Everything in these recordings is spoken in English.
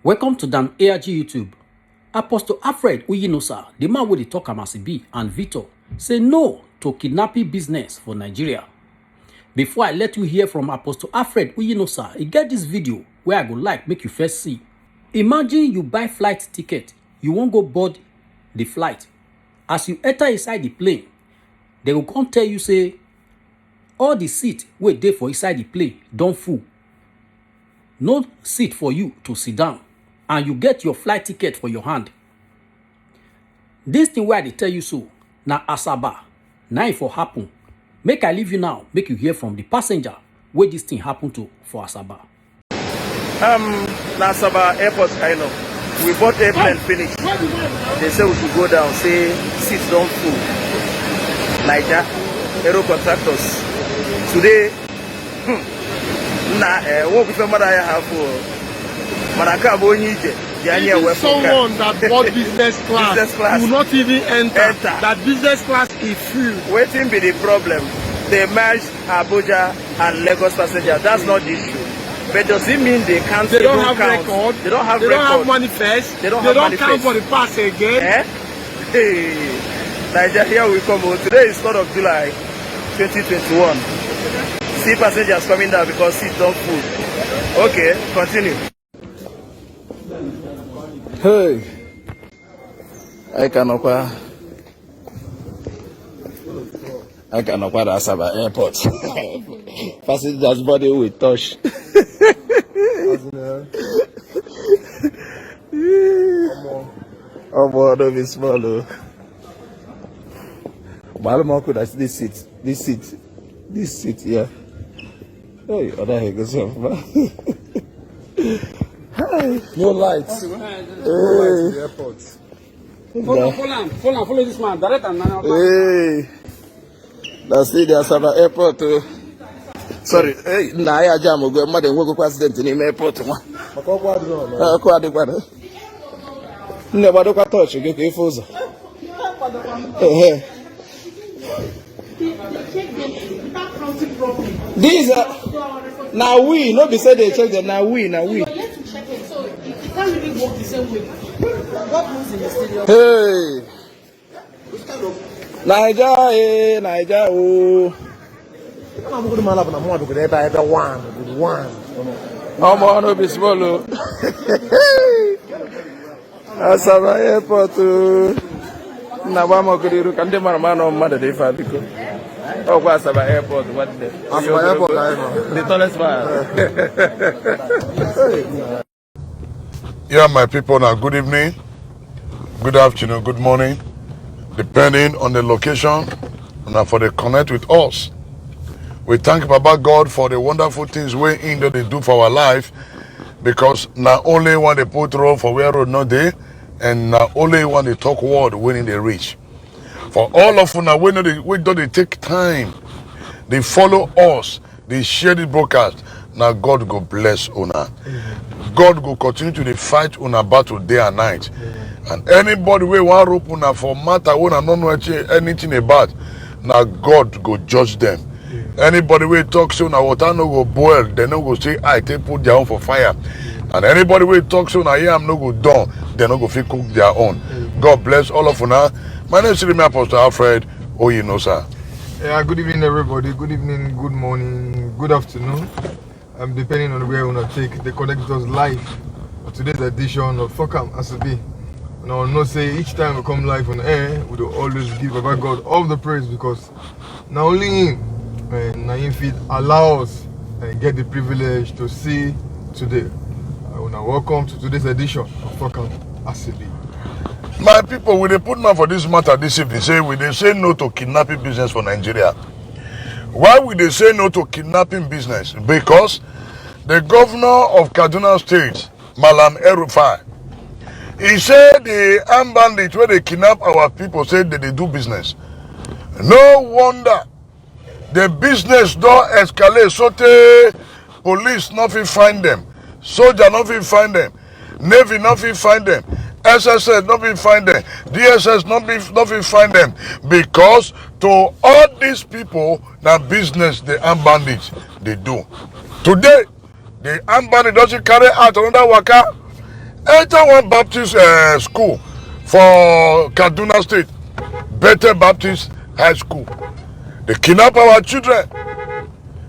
Welcome to Dan ARG YouTube. Apostle Alfred Uyinosa, the man with the talk as be, and Victor say no to kidnapping business for Nigeria. Before I let you hear from Apostle Alfred Uyinosa, you get this video where I go like make you first see. Imagine you buy flight ticket, you won't go board the flight. As you enter inside the plane, they will come tell you say all the seat wait there for inside the plane don't full. No seat for you to sit down, and you get your flight ticket for your hand. This thing where they tell you so, now Asaba, now it for happen. Make I leave you now, make you hear from the passenger where this thing happen to for Asaba. Asaba airport kind of. We bought airplane finish. They say we should go down, say seats don't full. Niger, aero contractors. Today, what we found I have for someone that bought business class will not even enter. That business class is full. Waiting be the problem. They merged Abuja and Lagos passenger. That's not the issue. But does it mean they can't? They don't have record. They don't have record. They don't have manifest. They don't count for the pass again. Hey, Nigeria, here we come. Today is 3rd of July, 2021. See passengers coming down because seats don't full. Okay, continue. Hey, I cannot the Asaba airport. Passengers body will touch. Oh boy, don't be small. Malama could have this seat, yeah. Hey, other head goes off, man. Hi. No lights. No lights in the airport. Follow this man. Direct and hey. That's the Asaba airport. Sorry. Hey, nah, I jam go mother go accident in the airport. Never do touch you get foza. These are now we no be say they check them now we. So it can't really work the same way. What moves in the stadium? Hey, Niger, oh. I'm going to man up on a more because every one. I'm on to be small. Asaba airport. Now I'm going to do. Can they man on mother day for because. Oh, what's Asaba airport? What the? Asaba airport, the tallest one. Yeah, my people, now good evening, good afternoon, good morning, depending on the location and for the connect with us. We thank Baba God for the wonderful things we in that they do for our life, because not only when they put road for where road not there, and not only when they talk word when they reach. For all of us, we don't they take time, they follow us, they share the broadcast. Now God go bless una. God go continue to fight una battle day and night. And anybody we want rope una for matter when I don't know anything about, now God go judge them. Anybody we talk so now water no go boil, they no go say I take put their own for fire. And anybody we talk so now am no go done, they no go fit cook their own. God bless all of una. My name is Apostle Alfred Uyinosa. Yeah, good evening everybody. Good evening, good morning, good afternoon. Depending on where you want to take the connect with us live for today's edition of Fokam as it be. And I will not say each time we come live on air, we will always give Baba God all the praise, because not only Him and Him feet allow us and get the privilege to see today. I want to welcome to today's edition of Fokam as it be. My people, we they put man for this matter this evening. They say no to kidnapping business for Nigeria. Why would they say no to kidnapping business? Because the governor of Kaduna State, Malam El-Rufai, he said the armed bandits where they kidnap our people said that they do business. No wonder the business don't escalate. So the police nothing find them, soldier nothing find them, Navy nothing find them, SSS nothing find them, DSS nothing find them, because to all these people now business the armed bandits they do. Today the armed bandit doesn't carry out another waka. enter one Baptist school for Kaduna State, Bethel Baptist High School. They kidnap our children.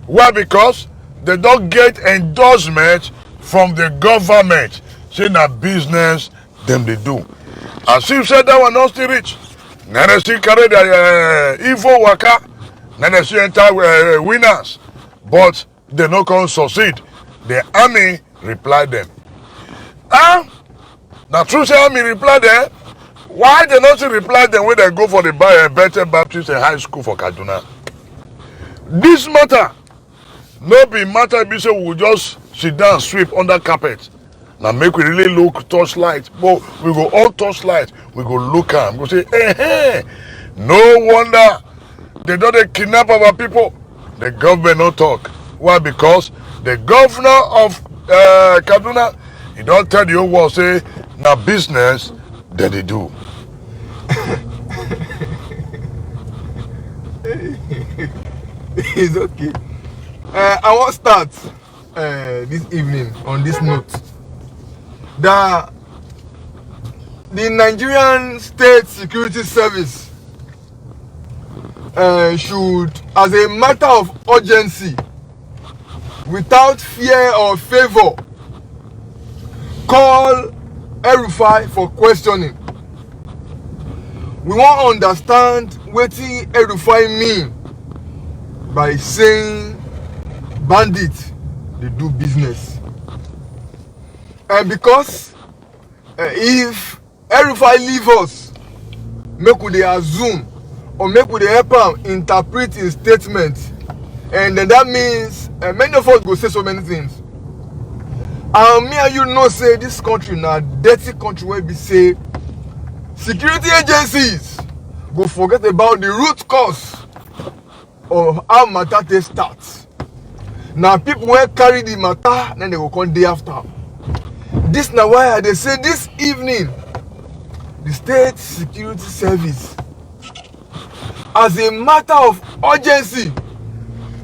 Why? Because they don't get endorsement from the government. Say na business them they do. As if said that one not still rich. Then they still carry the evil worker. Then they still enter winners. But they no can succeed. The army reply them. Now true say army reply them. Why they not still reply them when they go for the Bethel Baptist High School for Kaduna? This matter no be matter be say we just sit down sweep under carpet. Now make we really look torchlight. But we go all torchlight. We go look at them. We go say, hey, no wonder they don't kidnap our people. The government no talk. Why? Because the governor of Kaduna, he don't tell the whole world say na business that they do. It's okay. I want to start this evening on this note that the Nigerian State Security Service should, as a matter of urgency, without fear or favor, call El-Rufai for questioning. We want to understand what El-Rufai mean by saying bandits they do business. And because if El-Rufai leave us, make we dey assume or make we dey help am interpret his statement, and then that means many of us go say so many things. And me and you know say this country na dirty country where we say security agencies go forget about the root cause of how matter take start. Now people wey carry the matter, then they go come day after. This na why they say this evening the State Security Service, as a matter of urgency,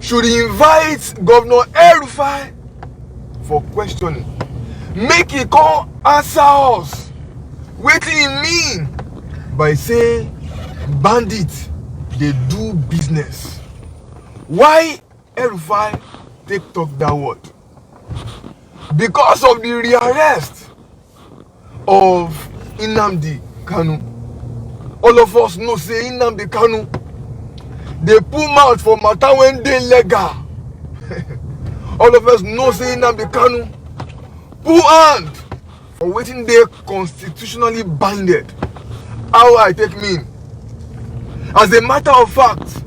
should invite Governor El-Rufai for questioning. Make he come answer us wetin he mean by say bandits they do business. Why El-Rufai take talk that word? Because of the rearrest of Nnamdi Kanu. All of us know say Nnamdi Kanu they pull mouth for matter when they legal. All of us know say Nnamdi Kanu pull hand for wetin they constitutionally binded. How I take mean? As a matter of fact,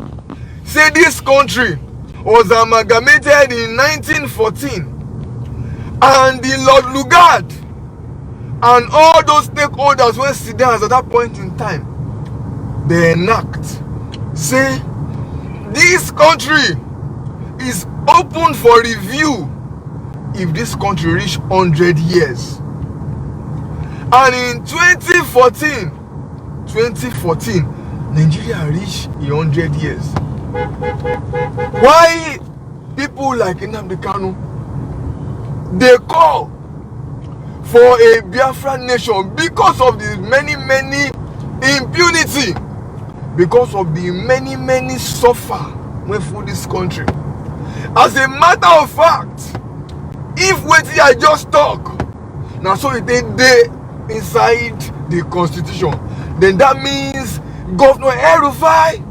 say this country was amalgamated in 1914, and the Lord Lugard and all those stakeholders wey sit down at that point in time, they enact say this country is open for review if this country reach 100 years. And in 2014 Nigeria reach 100 years. Why people like Nnamdi Kanu they call for a Biafra nation? Because of the many impunity, because of the many suffer when for this country. As a matter of fact, if wetin I just talk now so it dey inside the constitution, then that means Governor El-Rufai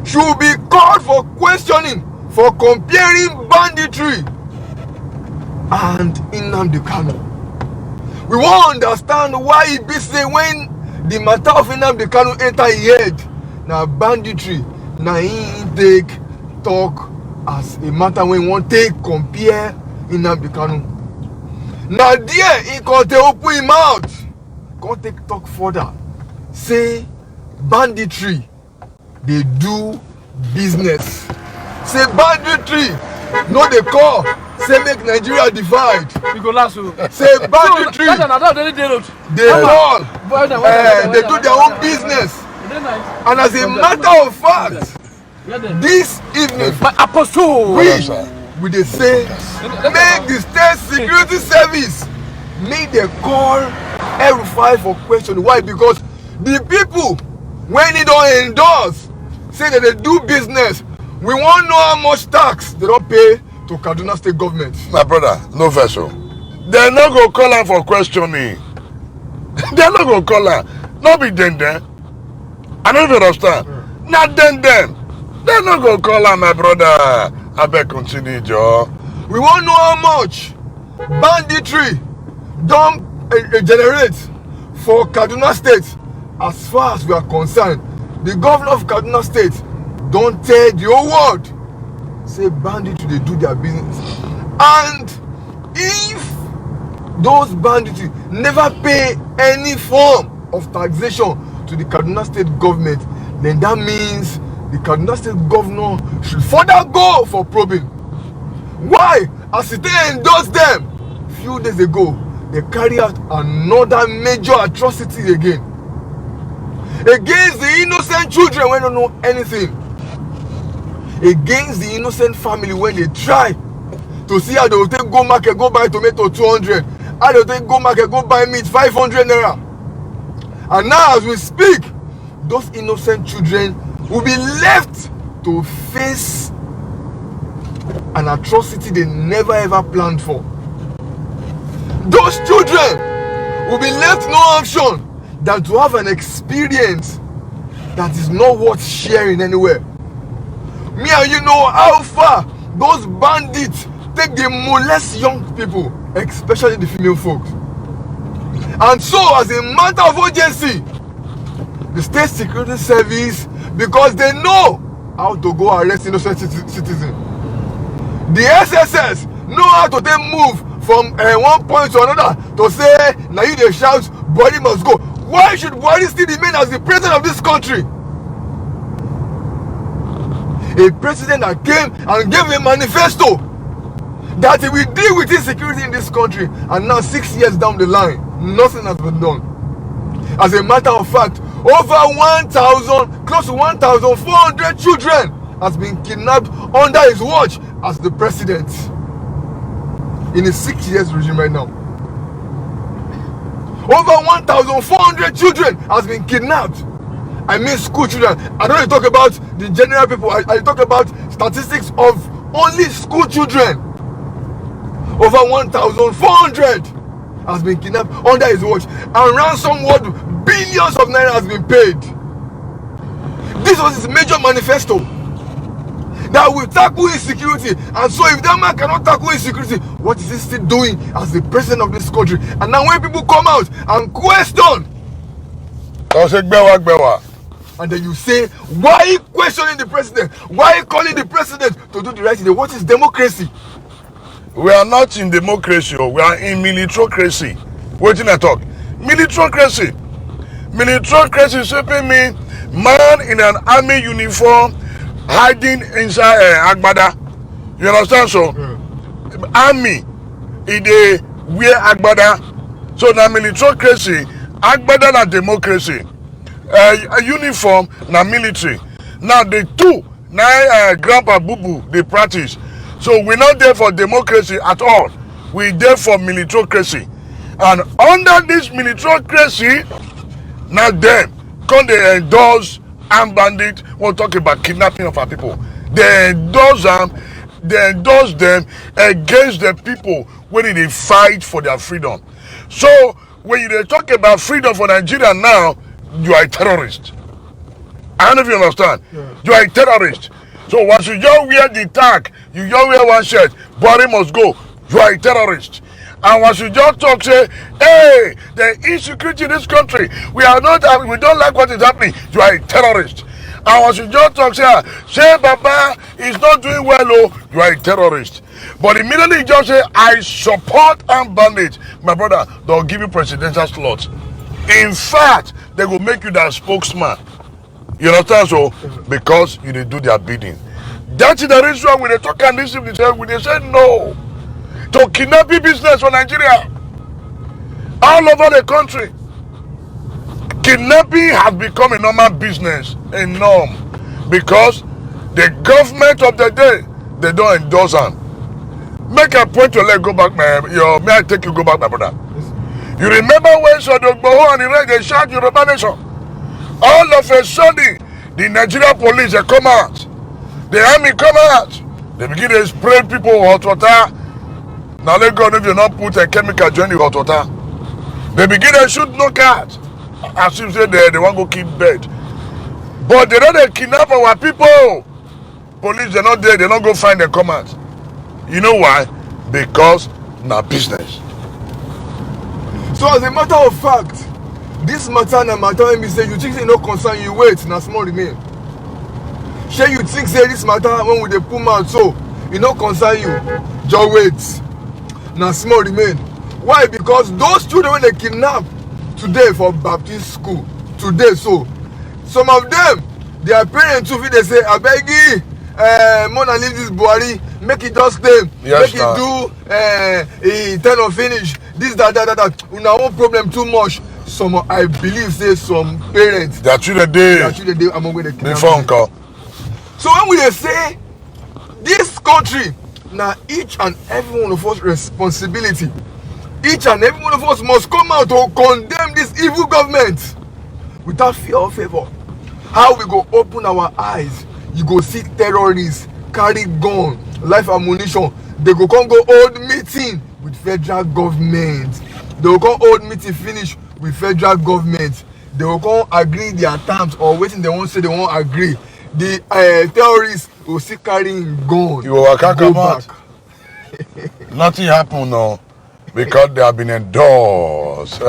should be called for questioning for comparing banditry and Nnamdi Kanu. We want to understand why it be say when the matter of Nnamdi Kanu enter his head, now banditry, now he take talk as a matter when one take compare Nnamdi Kanu. Now there he can't open him out, can't take talk further. Say banditry, they do business. Say banditry, no they call. Say make Nigeria divide. You go last. Say banditry, they call. They do their own business. And as a matter of fact, this evening, Apostle, we they say make the State Security Service make they call El-Rufai for question. Why? Because the people when he don't endorse say that they do business, we want to know how much tax they don't pay to Kaduna State government. My brother, no vessel. They're not going to call her for questioning. They're not going to call her. Not be then. I don't even understand. Not then. They're not going to call her, my brother. I beg continue, Joe. We want to know how much banditry don't generate for Kaduna State. As far as we are concerned, the governor of Kaduna State don't tell the whole world. Say banditry, they do their business. And if those banditry never pay any form of taxation to the Kaduna State government, then that means the Kaduna State governor should further go for probing. Why? As they endorsed them few days ago, they carry out another major atrocity again against the innocent children when they don't know anything, against the innocent family when they try to see how they will take go market, go buy tomato 200, how they will take go market, go buy meat 500 naira. And now as we speak, those innocent children will be left to face an atrocity they never ever planned for. Those children will be left no option than to have an experience that is not worth sharing anywhere. Me and you know how far those bandits take they molest young people, especially the female folks. And so, as a matter of urgency, the State Security Service, because they know how to go arrest innocent citizens, the SSS know how to take move from one point to another to say, now you they shout, Buhari must go. Why should Buhari still remain as the president of this country? A president that came and gave a manifesto that he will deal with insecurity in this country, and now 6 years down the line, nothing has been done. As a matter of fact, over 1,000, close to 1,400 children has been kidnapped under his watch as the president in his 6 years regime right now. Over 1,400 children has been kidnapped. I mean school children. I don't talk about the general people. I talk about statistics of only school children. Over 1,400 has been kidnapped under his watch, and ransom worth billions of naira has been paid. This was his major manifesto, that will tackle insecurity. And so if that man cannot tackle insecurity, what is he still doing as the president of this country? And now when people come out and question, and then you say, why are you questioning the president? Why are you calling the president to do the right thing? What is democracy? We are not in democracy, we are in militocracy. Waiting I talk. Militocracy. Militocracy simply means man in an army uniform hiding inside Agbada. You understand? So army they wear Agbada. So now militocracy, Agbada na democracy. A uniform na military. Now the two now grandpa boo they practice. So we're not there for democracy at all. We're there for militocracy. And under this militocracy, now them come they endorse armed bandit. We'll talk about kidnapping of our people. They endorse them against the people when they fight for their freedom. So when you talk about freedom for Nigeria now, you are a terrorist. I don't know if you understand. Yeah. You are a terrorist. So once you just wear the tag, you just wear one shirt, Buhari must go, you are a terrorist. And once you just talk, say, hey, the insecurity in this country, we don't like what is happening, you are a terrorist. And once you just talk, say Baba is not doing well, oh, you are a terrorist. But immediately you just say, I support armed bandits, my brother, they'll give you presidential slots. In fact, they will make you their spokesman. You understand? So, because you did do their bidding. That's the reason why when they talk and this, they say no to kidnapping business for Nigeria. All over the country, kidnapping has become a normal business, a norm, because the government of the day, they don't endorse them. Make a point to let go back, may I take you go back, my brother? You remember when Sodogboho and the rest they shout Yoruba Nation? All of a sudden, the Nigerian police they come out, the army come out, they begin to spray people with hot water. Now let God if you not put a chemical join the hot water. They begin to shoot knockout. As if say they want to go kill bird. But they don't kidnap our people. Police they're not there, they not go find them come out. You know why? Because na business. So as a matter of fact, this matter na matter when me say you think say no concern you wait na small remain. Shey you think say this matter when we dey put mouth so e no concern you, just wait na small remain. Why? Because those children wey dey kidnap today for Baptist school today, so some of them their parents too fit dey say abegi Mona leave this Buhari, make it just stay, yes, make it do tell or finish this that. Una own problem too much. Some I believe say some parents their children dey among where they kidnap. So when we dey say this country na each and every one of us responsibility, each and every one of us must come out to condemn this evil government without fear or favor. How we go open our eyes? You go see terrorists carry gun, life ammunition. They go come go hold meeting with federal government. They go come hold meeting finish with federal government. They will come agree their terms or waiting they won't say they won't agree. The terrorists will still carrying gun. You will come back. Nothing happened no, because they have been endorsed.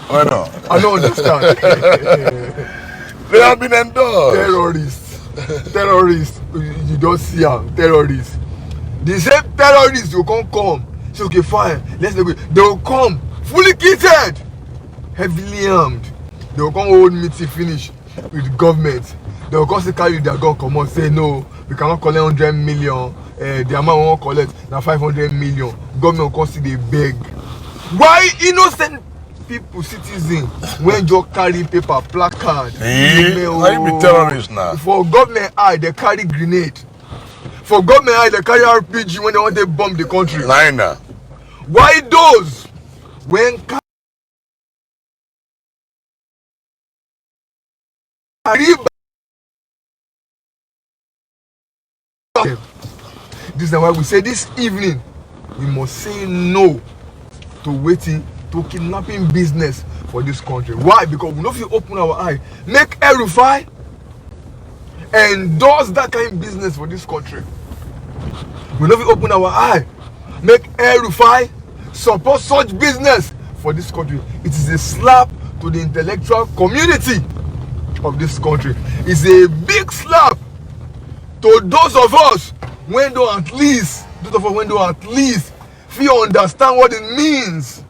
Why not? I don't understand. They have been endorsed. Terrorists. You don't see them. Terrorists. The same terrorists will come. So okay, fine. Let's go. They will come fully kitted, heavily armed. They will come hold meeting finish with the government. They will come still carry their gun come on say no, we cannot collect 100 million. The amount we won't collect now 500 million. Government will come still they beg. Why innocent people, citizens, when you carry paper, placard, why you be terrorists now? For government eye, they carry grenade. For government eye, they carry RPG when they want to bomb the country. Liner. Why those when carry this is why we say this evening we must say no to waiting to kidnapping business for this country. Why? Because we know if you open our eye, make El-Rufai endorse that kind of business for this country. We know if you open our eye, make El-Rufai support such business for this country. It is a slap to the intellectual community of this country. It's a big slap to those of us when do at least feel understand what it means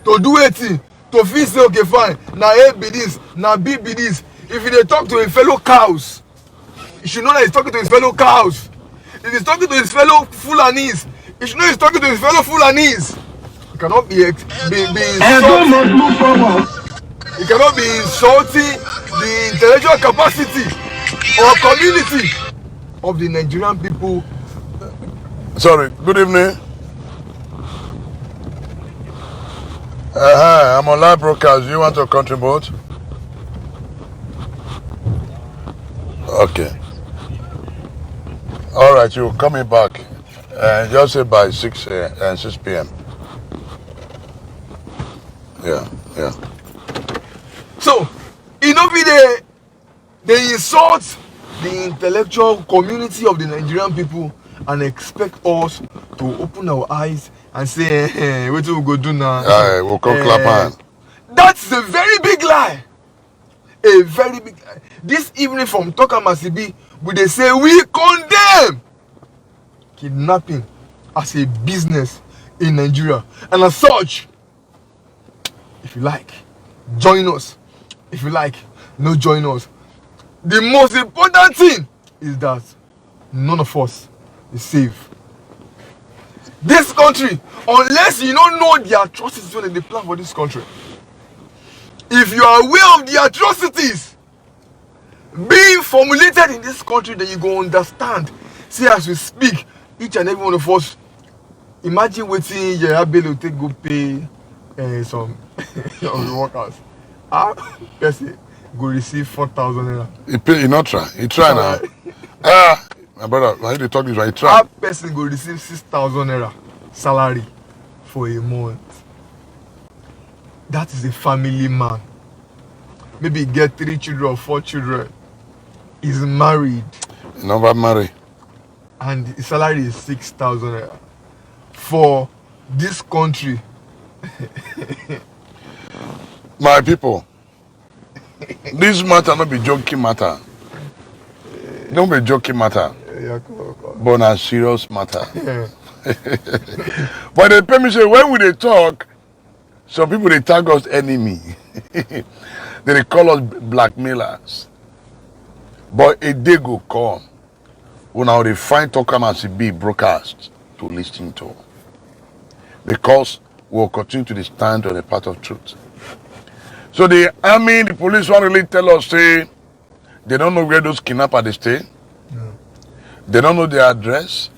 to do it, to feel say okay fine, now A be this, now B be this. If they talk to his fellow cows, you should know that he's talking to his fellow cows. If he's talking to his fellow Fulanis, you should know he's talking to his fellow Fulanis. He cannot be insulting. He cannot be insulting the intellectual capacity or community of the Nigerian people. Sorry, good evening. I'm on live broadcast. You want to contribute? Okay. All right, you're coming back. Just say by 6 p.m. Yeah. So, you know, they insult the intellectual community of the Nigerian people and expect us to open our eyes and say, hey, what do we go do now? We'll come clap hand. That's a very big lie. A very big lie. This evening from Tokamasibi, they say we condemn kidnapping as a business in Nigeria. And as such, if you like, join us. If you like, no join us. The most important thing is that none of us is safe. This country, unless you don't know the atrocities when they plan for this country, if you are aware of the atrocities being formulated in this country, then you go understand. See, as we speak, each and every one of us Imagine waiting your ability to go pay some of the workers. Person go receive 4,000 naira. He pay, he not try. He try now. My brother, when you talk this right, he try. Our person go receive 6,000 naira salary for a month. That is a family man. Maybe he get 3 children or 4 children. He's married. He never marry. And his salary is 6,000 naira. For this country. My people, this matter not be joking matter. Don't be joking matter. Yeah, come on. But a serious matter. Yeah. But they pay me say when we they talk, some people they tag us enemy. They call us blackmailers. But a day go come when now they find Talkam as be broadcast to listen to. Because we'll continue to stand on the path of truth. So the army, the police won't really tell us, say, they don't know where those kidnappers they stay. No. They don't know their address.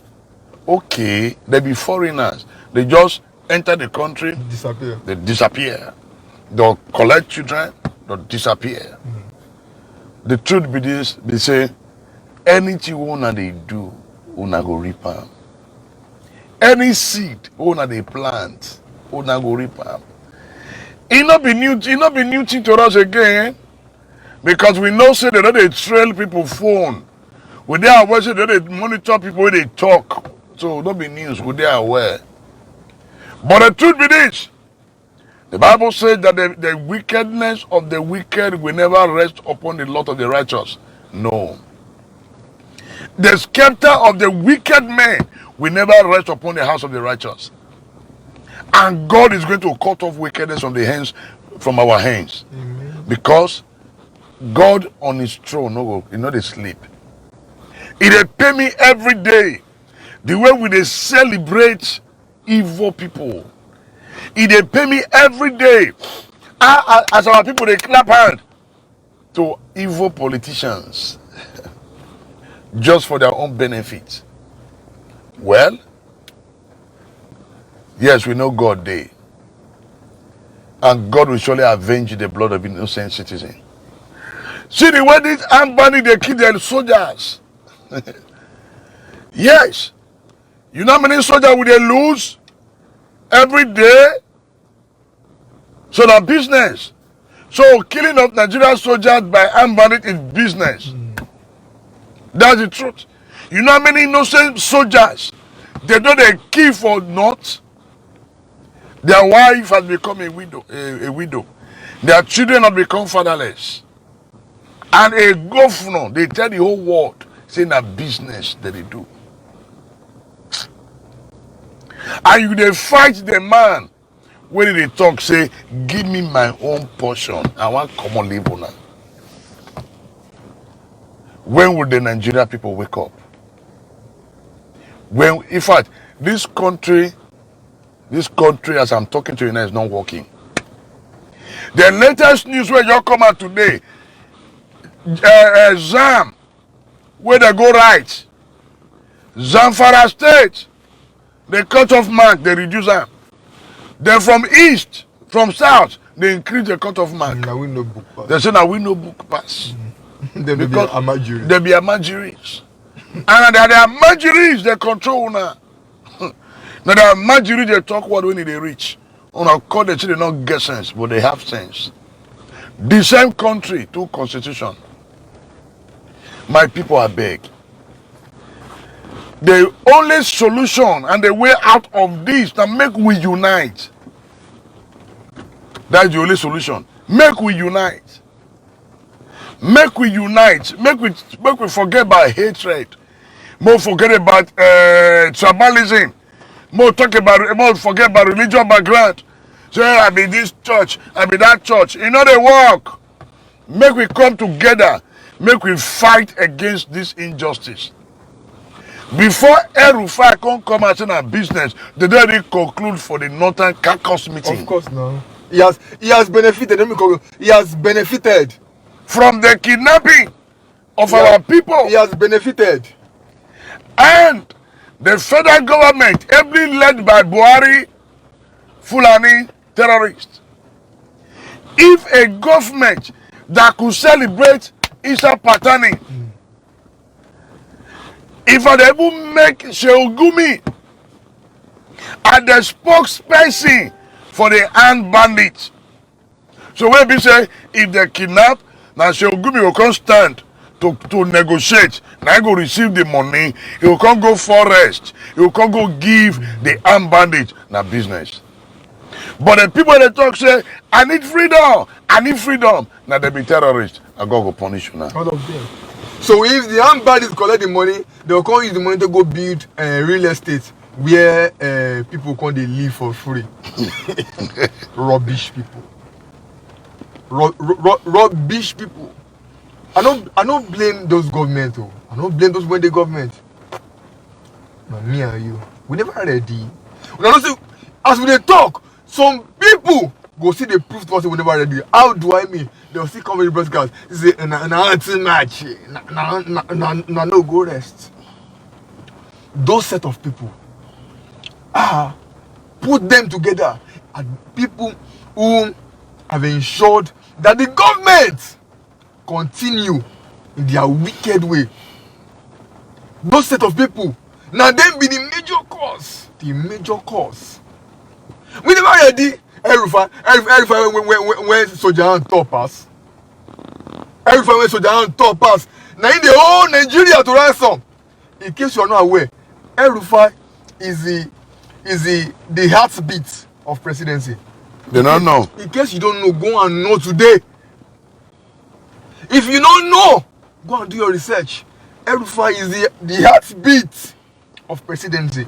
Okay, they be foreigners. They just enter the country, Disappear. they disappear. They'll collect children, they'll disappear. The truth be this, they say, anything una they do, una go reap am. Any seed una they plant, una go reap am. It not be new thing to us again. Because we know say they trail people phone. We they aware say they monitor people when they talk. So don't be news, we they aware. But the truth be this. The Bible says that the wickedness of the wicked will never rest upon the lot of the righteous. No. The scepter of the wicked man will never rest upon the house of the righteous. And God is going to cut off wickedness from our hands. Amen. Because God on his throne, he no dey sleep. He dey pay me every day. The way we dey celebrate evil people. He dey pay me every day. As our people they clap hand to evil politicians. Just for their own benefit. Well, yes, we know God dey. And God will surely avenge the blood of innocent citizens. See the way this armed bandit they kill their soldiers. Yes. You know how many soldiers will they lose every day? So that business. So killing of Nigerian soldiers by armed bandit is business. That's the truth. You know how many innocent soldiers they know they kill for naught? Their wife has become a widow. Their children have become fatherless. And a governor, they tell the whole world, saying that business that they do. And you they fight the man when they talk, say, give me my own portion. I want common labor now. When will the Nigeria people wake up? When, in fact, this country as I'm talking to you now is not working. The latest news where you come out today, Zam, where they go right, Zamfara State, they cut off mark, they reduce them. Then from east, from south, they increase the cut off mark. Now we no book pass. They say now we no book pass. There be Because Amajiri. there be Amajiris. And there are Amajiris they control now. Now there are Amajiris they talk what when they reach. On our court they say they don't get sense, but they have sense. The same country, 2 constitution. My people are beg. The only solution and the way out of this that make we unite. That's the only solution. Make we unite. Make we unite. Make we forget about hatred. More forget about tribalism. More forget about religious background. Say I be this church, I be that church. You know they work. Make we come together. Make we fight against this injustice. Before El-Rufai come and say na business, they already conclude for the Northern Caucus meeting. Of course now. He has benefited. He has benefited from the kidnapping of our people. He has benefited. And The federal government, ably led by Buhari, Fulani terrorists. If a government that could celebrate Easter patterning, if they even make Sheogumi as the spokesperson for the armed bandits. So when we say if they kidnap, now Sheogumi will come stand to negotiate. Now he go receive the money, he will come go forest, he will come go give the armed bandits now business. But the people they talk say, I need freedom, I need freedom. Now they be terrorists. I go punish you now. All of them. So if the armed bandits collect the money, they will come use the money to go build real estate where people come they live for free. Rubbish people. Rubbish people. I don't blame those government. Oh. I don't blame those when they government. But me and you, we never ready. We don't see, as we dey talk, some people go see the proof to us we never ready. How do I mean? They'll see come with broadcast. Say an anti-match. No go rest. Those set of people. Put them together and people who have ensured that the government continue in their wicked way. Those set of people, now them be the major cause. The major cause. We never ready. Every when soldier on top us. Every when soldier on top us. Now in the whole Nigeria to ransom. In case you are not aware, Erufai is the heartbeat of presidency. They don't know. In case you don't know, go and know today. If you don't know, go and do your research. Erufai is the heartbeat of presidency.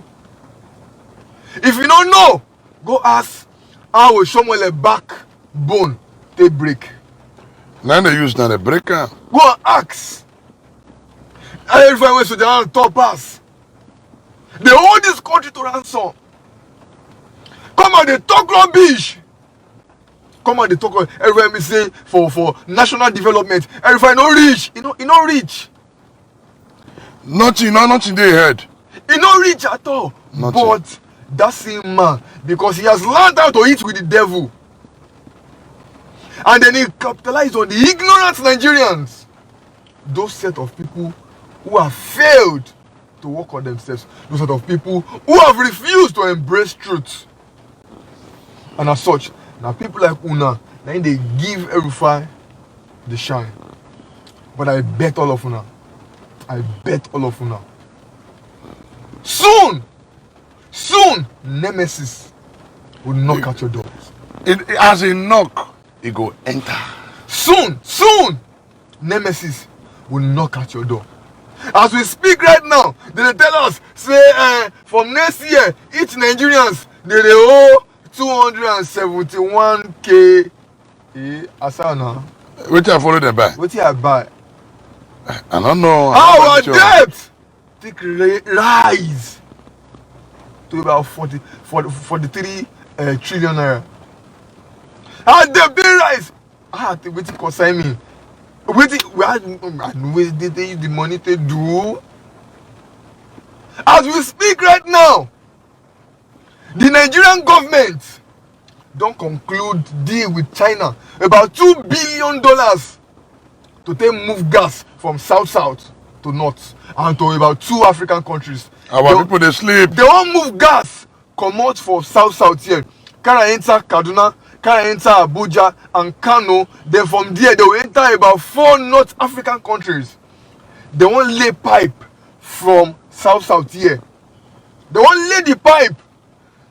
If you don't know, go ask how will someone a backbone they break. Now they use now the breaker. Go and ask. Erufai went to the top us. They hold this country to ransom. Come on, they talk rubbish. Come on, they talk. Everybody say for national development. Everybody no reach. You know reach. Nothing they heard. He no reach at all. Nothing. But that same man, because he has learned how to eat with the devil, and then he capitalized on the ignorant Nigerians. Those set of people who have failed to work on themselves. Those set of people who have refused to embrace truth. And as such, now people like Una, then they give Erufai the shine. But I bet all of Una. Soon, Nemesis will knock at your doors. As a knock, it go enter. Soon, Nemesis will knock at your door. As we speak right now, they tell us, say, from next year, each Nigerians, they owe 271k. Asana. What you follow them back? What you buy? I don't know. Our debt rise to about 43 trillion naira. Our debt rise. Wait to consign me. Wait they use the money to do. As we speak right now, the Nigerian government don't conclude deal with China about $2 billion to take move gas from south to north and to about 2 African countries. Our people they sleep. They won't move gas come out for south here. Can enter Kaduna, can enter Abuja and Kano. Then from there they will enter about 4 North African countries. They won't lay pipe from south here. They won't lay the pipe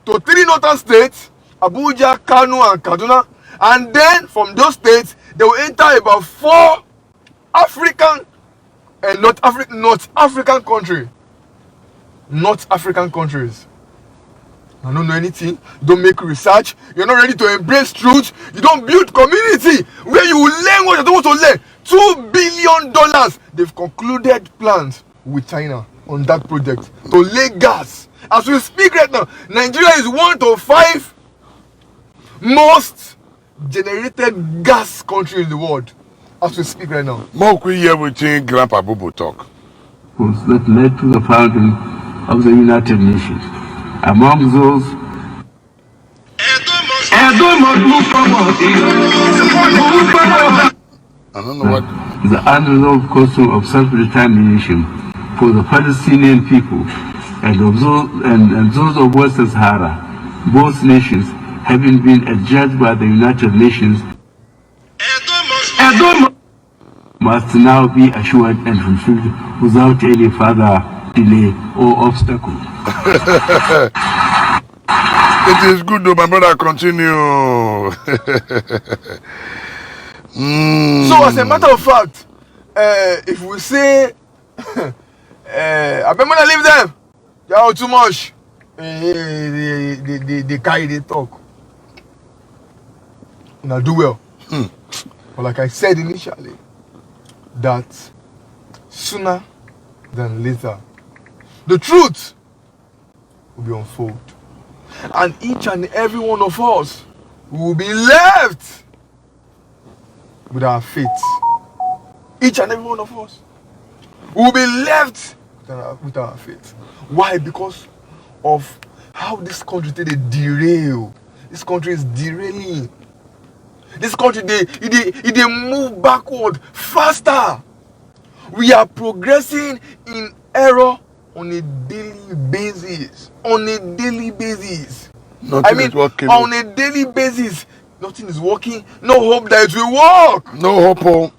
to 3 northern states, Abuja, Kano and Kaduna. And then from those states they will enter about 4 African and North African countries. North African countries. I don't know anything. Don't make research. You're not ready to embrace truth. You don't build community where you will learn what you want to learn. $2 billion. They've concluded plans with China on that project to lay gas. As we speak right now, Nigeria is 1 to 5 most generated gas country in the world. As we speak right now. More we hear everything Grandpa Bubu talk. Was that led to the founding of the United Nations. Among those, I don't know what. the unresolved question of self-determination for the Palestinian people and those of Western Sahara, both nations having been adjudged by the United Nations, must now be assured and fulfilled without any further delay or obstacle. It is good though, my brother. Continue. So as a matter of fact, if we say, I better not leave them, they are too much. They carry the talk. Now do well. But like I said initially, that sooner than later, the truth will be unfolded. And each and every one of us will be left with our fate. Each and every one of us will be left with our fate. Why? Because of how this country they derail. This country is derailing. This country they move backward faster. We are progressing in error on a daily basis. On a daily basis. Nothing is working. On a daily basis, nothing is working. No hope that it will work. No hope. Oh.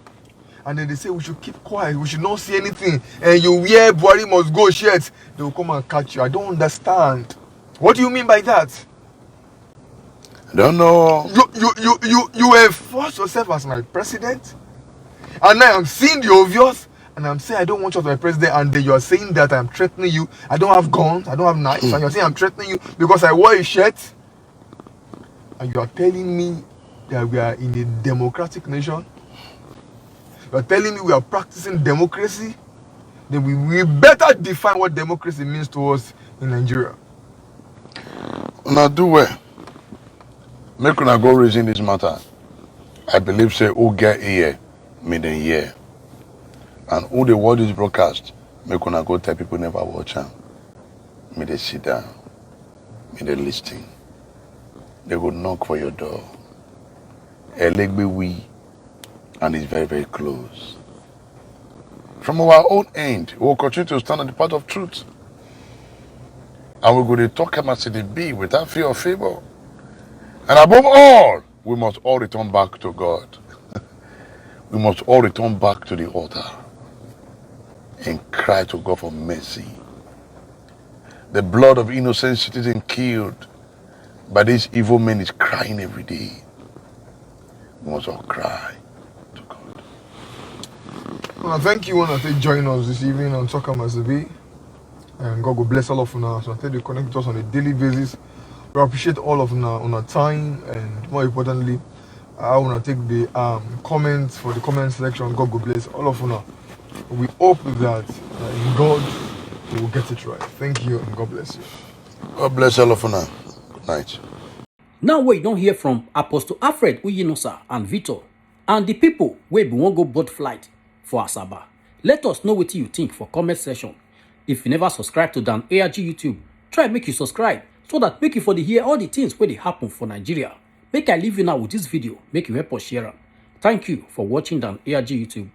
And then they say we should keep quiet. We should not see anything. And you wear Buhari must go shirt. They will come and catch you. I don't understand. What do you mean by that? I don't know. You enforce yourself as my president, and now I'm seeing the obvious, and I'm saying I don't want you as my president, and then you are saying that I'm threatening you. I don't have guns, I don't have knives, and you're saying I'm threatening you because I wore a shirt, and you are telling me that we are in a democratic nation. You are telling me we are practicing democracy. Then we better define what democracy means to us in Nigeria. Now do well. Make una go raising this matter. I believe say who get here, me then hear. And who they watch this broadcast, make una go tell people never watch them. Me they sit down. Me they listen. They go knock for your door. Elegbe we, and it's very, very close. From our own end, we will continue to stand on the path of truth. And we're going to talk about the be without fear or favor. And above all, we must all return back to God. We must all return back to the altar and cry to God for mercy. The blood of innocent citizens killed by these evil men is crying every day. We must all cry to God. Well, thank you for joining us this evening on Talk Amazibi. And God will bless all of us. So I tell you, connect with us on a daily basis. We appreciate all of our time, and more importantly, I want to take the comments for the comment section. God will bless all of us. We hope that in God we will get it right. Thank you, and God bless you. God bless all of us. Good night. Now we don't hear from Apostle Alfred Uyinosa and Victor and the people wey be wan go board flight for Asaba. Let us know what you think for comment section. If you never subscribe to Dan ARG YouTube, try make you subscribe so that make you for the hear all the things where they happen for Nigeria. Make I leave you now with this video, make you help us share am. Thank you for watching Dan ARG YouTube.